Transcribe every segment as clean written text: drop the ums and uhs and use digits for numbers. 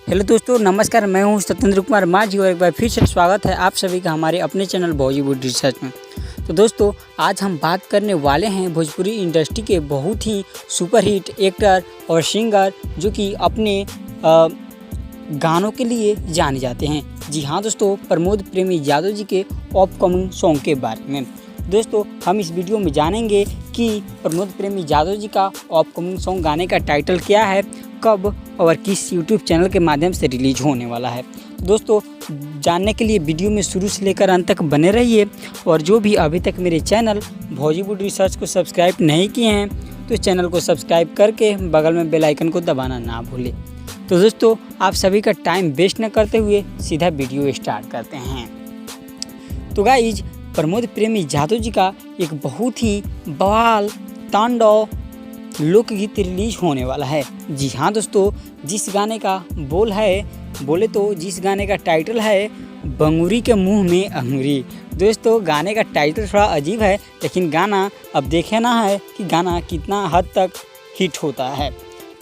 Hello दोस्तों, नमस्कार। मैं हूं सत्येंद्र कुमार माझी और एक बार फिर से स्वागत है आप सभी का हमारे अपने चैनल बॉलीवुड रिसर्च में। तो दोस्तों, आज हम बात करने वाले हैं भोजपुरी इंडस्ट्री के बहुत ही सुपरहिट एक्टर और सिंगर जो कि अपने गानों के लिए जाने जाते हैं। जी हाँ दोस्तों, प्रमोद प्रेमी यादव जी के अपकमिंग सॉन्ग के बारे में दोस्तों हम इस वीडियो में जानेंगे कि प्रमोद प्रेमी यादव जी का अपकमिंग सॉन्ग गाने का टाइटल क्या है, कब और किस यूट्यूब चैनल के माध्यम से रिलीज होने वाला है। दोस्तों, जानने के लिए वीडियो में शुरू से लेकर अंत तक बने रहिए और जो भी अभी तक मेरे चैनल बॉलीवुड रिसर्च को सब्सक्राइब नहीं किए हैं तो इस चैनल को सब्सक्राइब करके बगल में बेल आइकन को दबाना ना भूलें। तो दोस्तों, आप सभी का टाइम वेस्ट न करते हुए सीधा वीडियो स्टार्ट करते हैं। तो गाइज, प्रमोद प्रेमी यादव जी का एक बहुत ही बवाल तांडव लोकगीत रिलीज होने वाला है। जी हाँ दोस्तों, जिस गाने का टाइटल है बंगुरी के मुंह में अंगूरी। दोस्तों, गाने का टाइटल थोड़ा अजीब है, लेकिन गाना अब देखना है कि गाना कितना हद तक हिट होता है।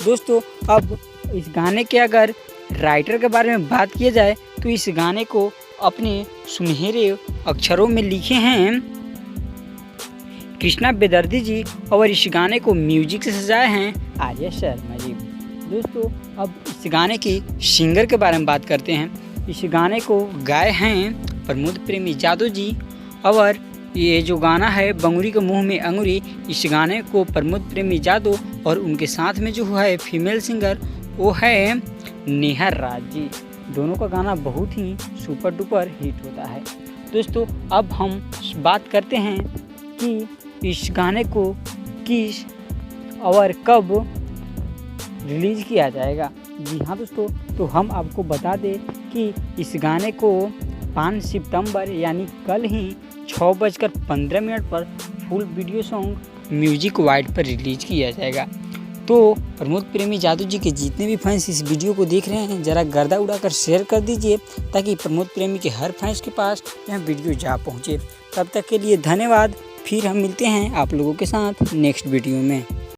दोस्तों, अब इस गाने के अगर राइटर के बारे में बात किया जाए तो इस गाने को अपने सुनहरे अक्षरों में लिखे हैं कृष्णा बेदर्दी जी और इस गाने को म्यूजिक से सजाए हैं आर्या शर्मा जी। दोस्तों, अब इस गाने की सिंगर के बारे में बात करते हैं। इस गाने को गाए हैं प्रमोद प्रेमी यादव जी और ये जो गाना है बंगुरी के मुंह में अंगूरी, इस गाने को प्रमोद प्रेमी यादव और उनके साथ में जो है फीमेल सिंगर वो है नेहा राज जी। दोनों का गाना बहुत ही सुपर डुपर हिट होता है। दोस्तों, अब हम बात करते हैं कि इस गाने को किस और कब रिलीज़ किया जाएगा। जी हाँ दोस्तों, तो हम आपको बता दें कि इस गाने को 5 सितंबर यानी कल ही 6:15 पर full video song music wide पर रिलीज किया जाएगा। तो प्रमोद प्रेमी यादव जी के जितने भी फैंस इस वीडियो को देख रहे हैं, ज़रा गर्दा उड़ाकर शेयर कर दीजिए ताकि प्रमोद प्रेमी के हर फैंस के पास यह वीडियो जा पहुँचे। तब तक के लिए धन्यवाद। फिर हम मिलते हैं आप लोगों के साथ नेक्स्ट वीडियो में।